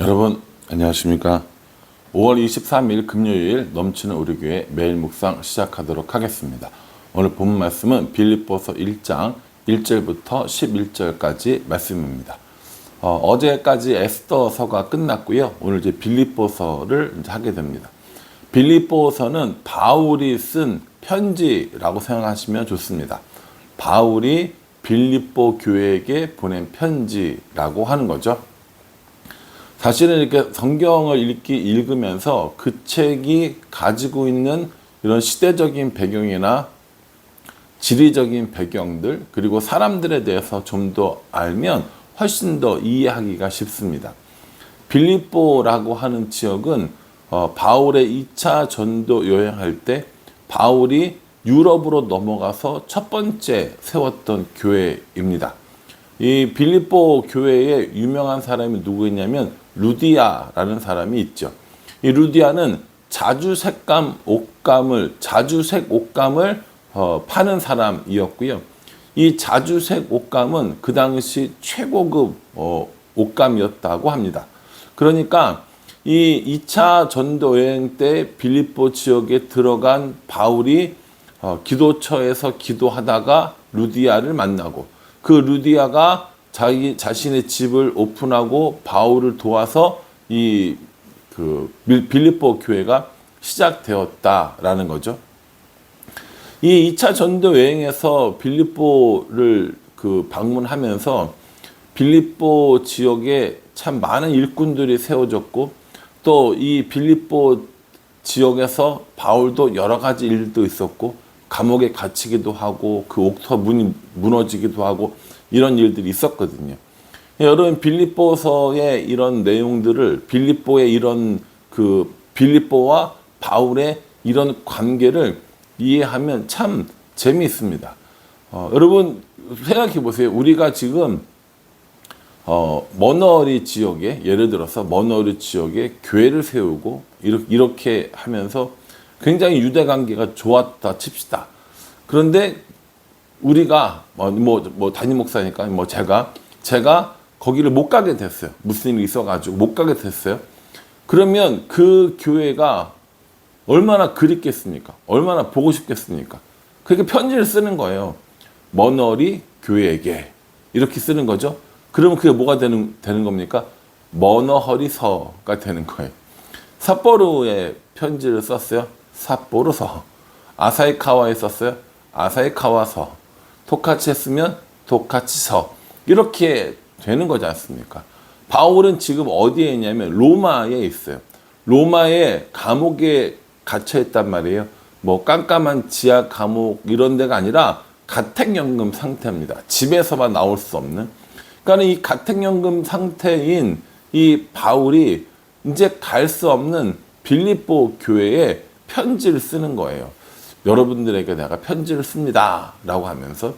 여러분 안녕하십니까. 5월 23일 금요일 넘치는 우리 교회 매일 묵상 시작하도록 하겠습니다. 오늘 본 말씀은 빌립보서 1장 1절부터 11절까지 말씀입니다. 어제까지 에스더서가 끝났고요. 오늘 이제 빌립보서를 이제 하게 됩니다. 빌립보서는 바울이 쓴 편지라고 생각하시면 좋습니다. 바울이 빌립보 교회에게 보낸 편지라고 하는 거죠. 사실은 이렇게 성경을 읽으면서 그 책이 가지고 있는 이런 시대적인 배경이나 지리적인 배경들, 그리고 사람들에 대해서 좀 더 알면 훨씬 더 이해하기가 쉽습니다. 빌립보라고 하는 지역은 바울의 2차 전도 여행할 때 바울이 유럽으로 넘어가서 첫 번째 세웠던 교회입니다. 이 빌립보 교회에 유명한 사람이 누구였냐면 루디아라는 사람이 있죠. 이 루디아는 자주색 옷감을 파는 사람이었고요. 이 자주색 옷감은 그 당시 최고급 옷감이었다고 합니다. 그러니까 이 2차 전도 여행 때 빌립보 지역에 들어간 바울이 기도처에서 기도하다가 루디아를 만나고, 그 루디아가 자신의 집을 오픈하고 바울을 도와서 빌립보 교회가 시작되었다라는 거죠. 이 2차 전도 여행에서 빌립보를 방문하면서 빌립보 지역에 참 많은 일꾼들이 세워졌고, 또 이 빌립보 지역에서 바울도 여러 가지 일도 있었고, 감옥에 갇히기도 하고 그 옥터 문이 무너지기도 하고 이런 일들이 있었거든요. 여러분, 빌립보서의 이런 내용들을 빌립보의 이런 빌립보와 바울의 이런 관계를 이해하면 참 재미있습니다. 여러분 생각해 보세요. 우리가 지금 머너리 지역에, 예를 들어서 머너리 지역에 교회를 세우고 이렇게 하면서 굉장히 유대 관계가 좋았다 칩시다. 그런데 우리가 담임 목사니까 제가 거기를 못 가게 됐어요. 무슨 일이 있어가지고 못 가게 됐어요. 그러면 그 교회가 얼마나 그립겠습니까? 얼마나 보고 싶겠습니까? 그렇게 편지를 쓰는 거예요. 머너리 교회에게 이렇게 쓰는 거죠. 그러면 그게 뭐가 되는 겁니까? 머너허리서가 되는 거예요. 삿포로에 편지를 썼어요. 삿포로서. 아사히카와에 썼어요. 아사히카와서. 토카치 했으면 토카치서. 이렇게 되는 거지 않습니까? 바울은 지금 어디에 있냐면 로마에 있어요. 로마의 감옥에 갇혀 있단 말이에요. 깜깜한 지하 감옥 이런 데가 아니라 가택연금 상태입니다. 집에서만 나올 수 없는. 그러니까 이 가택연금 상태인 이 바울이 이제 갈 수 없는 빌립보 교회에 편지를 쓰는 거예요. 여러분들에게 내가 편지를 씁니다 라고 하면서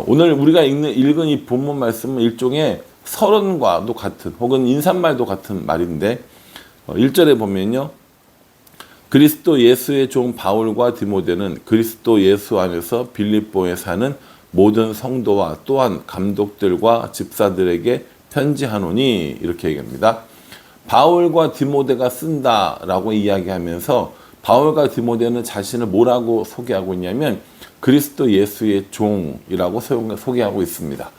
오늘 우리가 읽은 이 본문 말씀은 일종의 서론과도 같은, 혹은 인사말도 같은 말인데 1절에 보면요, 그리스도 예수의 종 바울과 디모데는 그리스도 예수 안에서 빌립보에 사는 모든 성도와 또한 감독들과 집사들에게 편지하노니, 이렇게 얘기합니다. 바울과 디모데가 쓴다라고 이야기하면서 바울과 디모데는 자신을 뭐라고 소개하고 있냐면 그리스도 예수의 종이라고 소개하고 있습니다.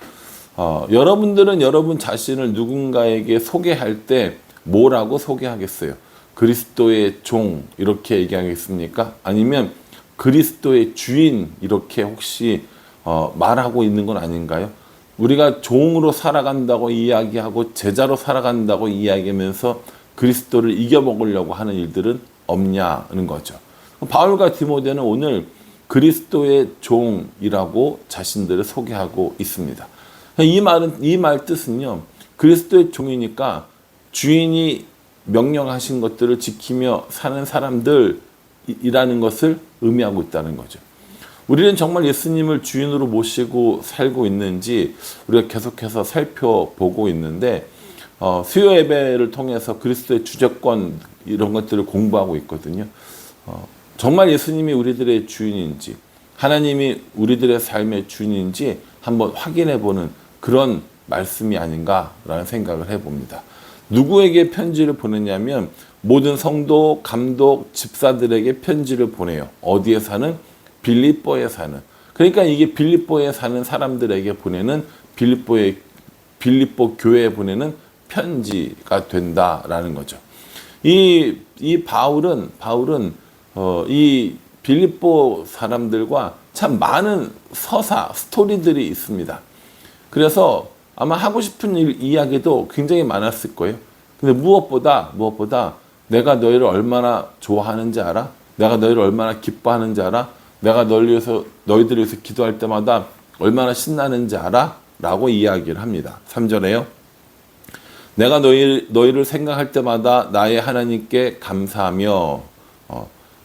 여러분들은 여러분 자신을 누군가에게 소개할 때 뭐라고 소개하겠어요? 그리스도의 종 이렇게 얘기하겠습니까? 아니면 그리스도의 주인 이렇게 혹시 말하고 있는 건 아닌가요? 우리가 종으로 살아간다고 이야기하고 제자로 살아간다고 이야기하면서 그리스도를 이겨먹으려고 하는 일들은 없냐는 거죠. 바울과 디모데는 오늘 그리스도의 종이라고 자신들을 소개하고 있습니다. 이 말 뜻은요, 그리스도의 종이니까 주인이 명령하신 것들을 지키며 사는 사람들이라는 것을 의미하고 있다는 거죠. 우리는 정말 예수님을 주인으로 모시고 살고 있는지 우리가 계속해서 살펴보고 있는데, 수요 예배를 통해서 그리스도의 주재권 이런 것들을 공부하고 있거든요. 정말 예수님이 우리들의 주인인지, 하나님이 우리들의 삶의 주인인지 한번 확인해 보는 그런 말씀이 아닌가라는 생각을 해봅니다. 누구에게 편지를 보냈냐면 모든 성도, 감독, 집사들에게 편지를 보내요. 어디에 사는? 빌립보에 사는. 그러니까 이게 빌립보에 사는 사람들에게 보내는 빌립보 교회에 보내는 편지가 된다라는 거죠. 이 바울은 이 빌립보 사람들과 참 많은 서사, 스토리들이 있습니다. 그래서 아마 하고 싶은 이야기도 굉장히 많았을 거예요. 근데 무엇보다 내가 너희를 얼마나 좋아하는지 알아? 내가 너희를 얼마나 기뻐하는지 알아? 내가 너희들을 위해서 기도할 때마다 얼마나 신나는지 알아? 라고 이야기를 합니다. 3절에요. 내가 너희를 생각할 때마다 나의 하나님께 감사하며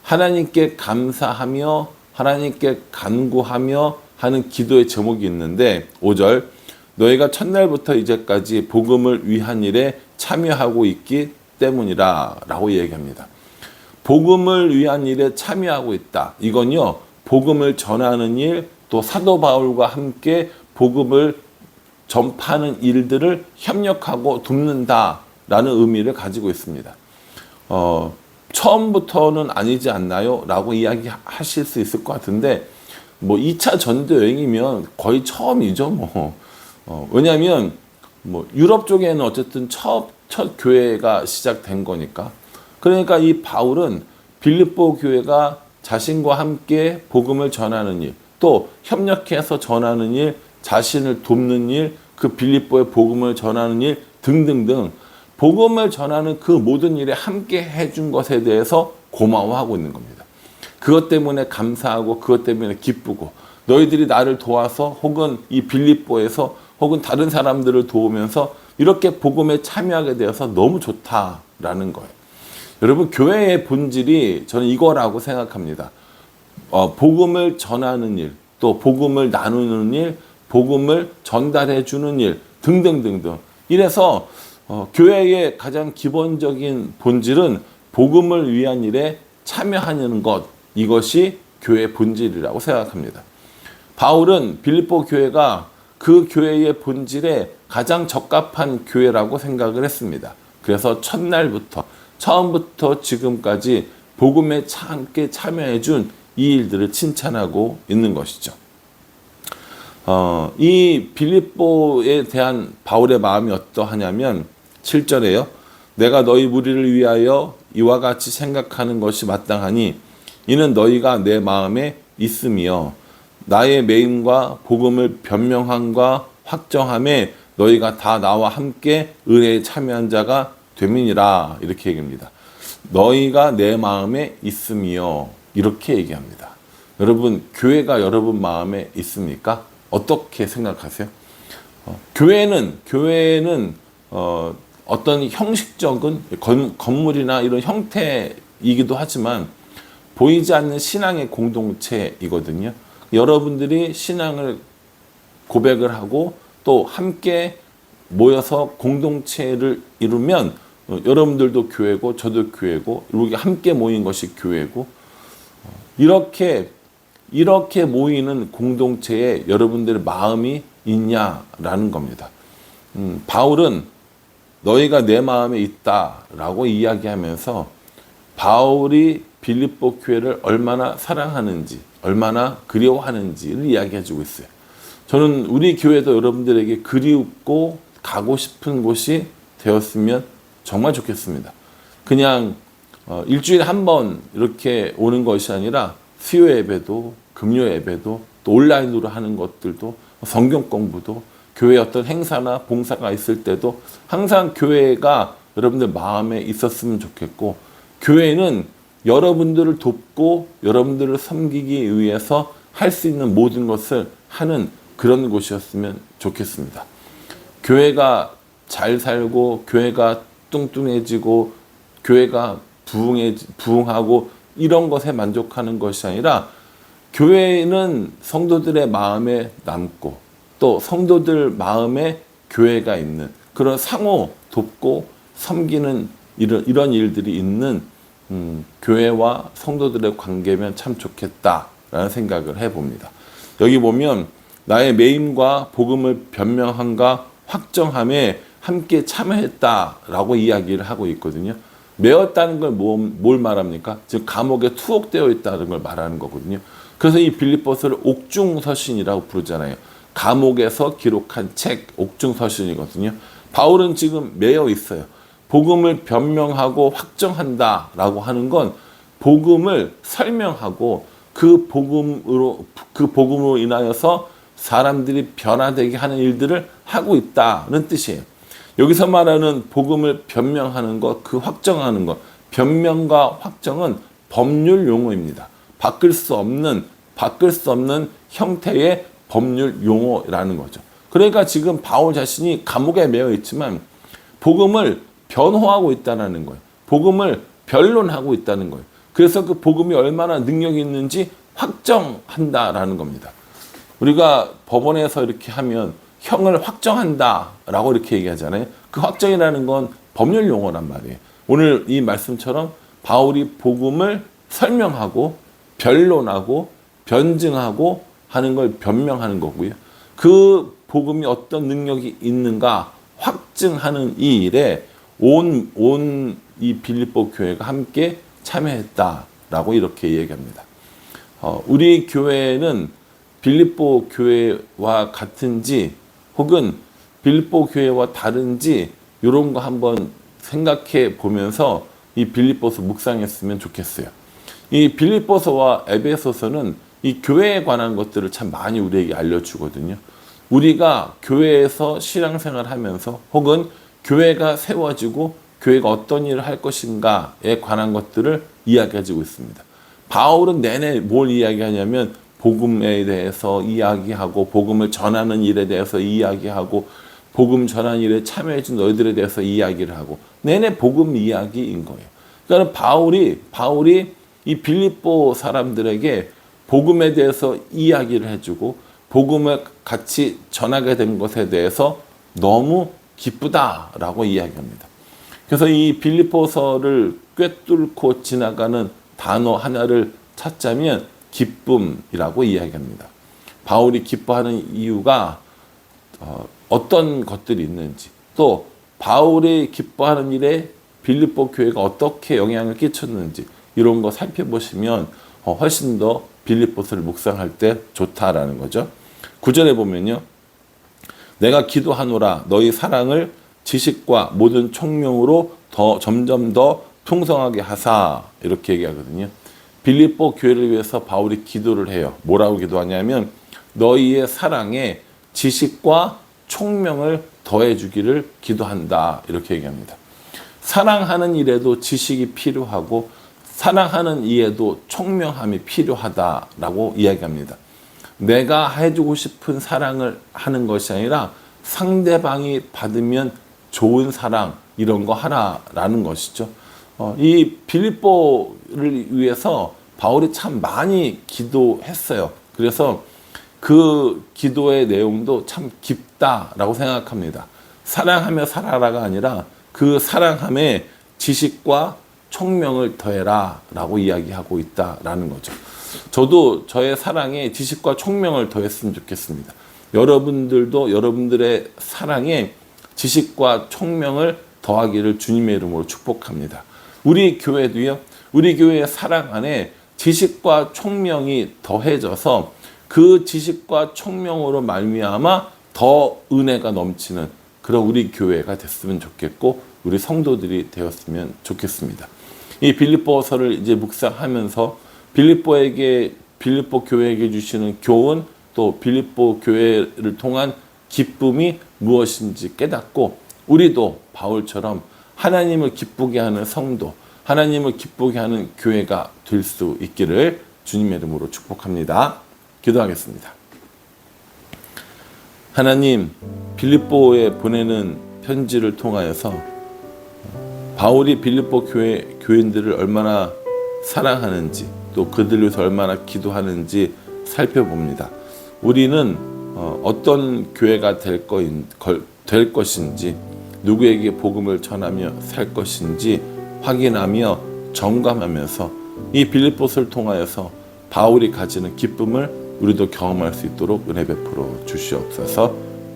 하나님께 감사하며 하나님께 간구하며 하는 기도의 제목이 있는데 5절 너희가 첫날부터 이제까지 복음을 위한 일에 참여하고 있기 때문이라 라고 얘기합니다. 복음을 위한 일에 참여하고 있다. 이건요, 복음을 전하는 일, 또 사도 바울과 함께 복음을 전파하는 일들을 협력하고 돕는다라는 의미를 가지고 있습니다. 처음부터는 아니지 않나요? 라고 이야기하실 수 있을 것 같은데, 뭐 2차 전도 여행이면 거의 처음이죠. 왜냐하면 뭐 유럽 쪽에는 어쨌든 첫 교회가 시작된 거니까. 그러니까 이 바울은 빌립보 교회가 자신과 함께 복음을 전하는 일, 또 협력해서 전하는 일, 자신을 돕는 일, 그 빌립보의 복음을 전하는 일 등등등 복음을 전하는 그 모든 일에 함께 해준 것에 대해서 고마워하고 있는 겁니다. 그것 때문에 감사하고 그것 때문에 기쁘고 너희들이 나를 도와서 혹은 이 빌립보에서 혹은 다른 사람들을 도우면서 이렇게 복음에 참여하게 되어서 너무 좋다라는 거예요. 여러분, 교회의 본질이 저는 이거라고 생각합니다. 복음을 전하는 일, 또 복음을 나누는 일, 복음을 전달해 주는 일 등등등등. 이래서 교회의 가장 기본적인 본질은 복음을 위한 일에 참여하는 것, 이것이 교회의 본질이라고 생각합니다. 바울은 빌립보 교회가 그 교회의 본질에 가장 적합한 교회라고 생각을 했습니다. 그래서 처음부터 지금까지 복음에 함께 참여해 준 이 일들을 칭찬하고 있는 것이죠. 이 빌립보에 대한 바울의 마음이 어떠하냐면 7절에요. 내가 너희 무리를 위하여 이와 같이 생각하는 것이 마땅하니 이는 너희가 내 마음에 있음이요 나의 매임과 복음을 변명함과 확정함에 너희가 다 나와 함께 은혜에 참여한 자가 됨이니라. 이렇게 얘기합니다. 너희가 내 마음에 있음이요 이렇게 얘기합니다. 여러분, 교회가 여러분 마음에 있습니까? 어떻게 생각하세요? 교회는 어떤 형식적인 건물이나 이런 형태이기도 하지만 보이지 않는 신앙의 공동체이거든요. 여러분들이 신앙을 고백을 하고 또 함께 모여서 공동체를 이루면 여러분들도 교회고 저도 교회고 이렇게 함께 모인 것이 교회고 이렇게 모이는 공동체에 여러분들의 마음이 있냐라는 겁니다. 바울은 너희가 내 마음에 있다라고 이야기하면서 바울이 빌립보 교회를 얼마나 사랑하는지, 얼마나 그리워하는지를 이야기해주고 있어요. 저는 우리 교회도 여러분들에게 그리웠고 가고 싶은 곳이 되었으면 정말 좋겠습니다. 그냥 일주일에 한 번 이렇게 오는 것이 아니라 수요 예배도 금요 예배도 또 온라인으로 하는 것들도 성경 공부도 교회 어떤 행사나 봉사가 있을 때도 항상 교회가 여러분들 마음에 있었으면 좋겠고 교회는 여러분들을 돕고 여러분들을 섬기기 위해서 할 수 있는 모든 것을 하는 그런 곳이었으면 좋겠습니다. 교회가 잘 살고 교회가 뚱뚱해지고 교회가 부흥하고 이런 것에 만족하는 것이 아니라 교회는 성도들의 마음에 남고 또 성도들 마음에 교회가 있는 그런 상호 돕고 섬기는 이런 일들이 있는 교회와 성도들의 관계면 참 좋겠다라는 생각을 해봅니다. 여기 보면 나의 매임과 복음을 변명함과 확정함에 함께 참여했다라고 이야기를 하고 있거든요. 매었다는 걸 뭘 말합니까? 즉 감옥에 투옥되어 있다는 걸 말하는 거거든요. 그래서 이 빌립보서를 옥중서신이라고 부르잖아요. 감옥에서 기록한 책 옥중서신이거든요. 바울은 지금 매여 있어요. 복음을 변명하고 확정한다라고 하는 건 복음을 설명하고 그 복음으로 인하여서 사람들이 변화되게 하는 일들을 하고 있다는 뜻이에요. 여기서 말하는 복음을 변명하는 것, 그 확정하는 것, 변명과 확정은 법률 용어입니다. 바꿀 수 없는 형태의 법률 용어라는 거죠. 그러니까 지금 바울 자신이 감옥에 매여 있지만 복음을 변호하고 있다는 거예요. 복음을 변론하고 있다는 거예요. 그래서 그 복음이 얼마나 능력이 있는지 확정한다라는 겁니다. 우리가 법원에서 이렇게 하면 형을 확정한다라고 이렇게 얘기하잖아요. 그 확정이라는 건 법률 용어란 말이에요. 오늘 이 말씀처럼 바울이 복음을 설명하고 변론하고 변증하고 하는 걸 변명하는 거고요. 그 복음이 어떤 능력이 있는가 확증하는 이 일에 온 이 빌립보 교회가 함께 참여했다라고 이렇게 얘기합니다. 우리 교회는 빌립보 교회와 같은지 혹은 빌립보 교회와 다른지 이런 거 한번 생각해 보면서 이 빌립보서 묵상했으면 좋겠어요. 이 빌립보서와 에베소서는 이 교회에 관한 것들을 참 많이 우리에게 알려주거든요. 우리가 교회에서 신앙생활을 하면서 혹은 교회가 세워지고 교회가 어떤 일을 할 것인가에 관한 것들을 이야기해주고 있습니다. 바울은 내내 뭘 이야기하냐면 복음에 대해서 이야기하고 복음을 전하는 일에 대해서 이야기하고 복음 전하는 일에 참여해준 너희들에 대해서 이야기를 하고 내내 복음 이야기인 거예요. 그러니까 바울이 이 빌립보 사람들에게 복음에 대해서 이야기를 해주고 복음을 같이 전하게 된 것에 대해서 너무 기쁘다라고 이야기합니다. 그래서 이 빌립보서를 꿰뚫고 지나가는 단어 하나를 찾자면 기쁨이라고 이야기합니다. 바울이 기뻐하는 이유가 어떤 것들이 있는지, 또 바울이 기뻐하는 일에 빌립보 교회가 어떻게 영향을 끼쳤는지 이런 거 살펴보시면 훨씬 더 빌립보서를 묵상할 때 좋다라는 거죠. 9절에 보면요. 내가 기도하노라 너희 사랑을 지식과 모든 총명으로 점점 더 풍성하게 하사 이렇게 얘기하거든요. 빌립보 교회를 위해서 바울이 기도를 해요. 뭐라고 기도하냐면 너희의 사랑에 지식과 총명을 더해 주기를 기도한다 이렇게 얘기합니다. 사랑하는 일에도 지식이 필요하고 사랑하는 이에도 총명함이 필요하다라고 이야기합니다. 내가 해주고 싶은 사랑을 하는 것이 아니라 상대방이 받으면 좋은 사랑 이런 거 하라라는 것이죠. 이 빌립보를 위해서 바울이 참 많이 기도했어요. 그래서 그 기도의 내용도 참 깊다라고 생각합니다. 사랑하며 살아라가 아니라 그 사랑함에 지식과 총명을 더해라 라고 이야기하고 있다라는 거죠. 저도 저의 사랑에 지식과 총명을 더했으면 좋겠습니다. 여러분들도 여러분들의 사랑에 지식과 총명을 더하기를 주님의 이름으로 축복합니다. 우리 교회도요. 우리 교회의 사랑 안에 지식과 총명이 더해져서 그 지식과 총명으로 말미암아 더 은혜가 넘치는 그런 우리 교회가 됐으면 좋겠고 우리 성도들이 되었으면 좋겠습니다. 이 빌립보서를 이제 묵상하면서 빌립보 교회에게 주시는 교훈 또 빌립보 교회를 통한 기쁨이 무엇인지 깨닫고 우리도 바울처럼 하나님을 기쁘게 하는 성도, 하나님을 기쁘게 하는 교회가 될 수 있기를 주님의 이름으로 축복합니다. 기도하겠습니다. 하나님, 빌립보에 보내는 편지를 통하여서 바울이 빌립보 교인들을 얼마나 사랑하는지 또 그들을 위해서 얼마나 기도하는지 살펴봅니다. 우리는 어떤 교회가 될 것인지 누구에게 복음을 전하며 살 것인지 확인하며 점검하면서 이 빌립보서를 통하여서 바울이 가지는 기쁨을 우리도 경험할 수 있도록 은혜 베풀어 주시옵소서.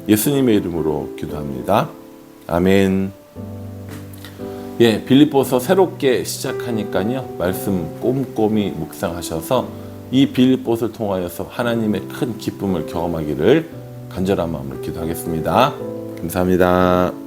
예수님의 이름으로 기도합니다. 아멘. 예, 빌립보서 새롭게 시작하니까요. 말씀 꼼꼼히 묵상하셔서 이 빌립보서를 통하여서 하나님의 큰 기쁨을 경험하기를 간절한 마음으로 기도하겠습니다. 감사합니다.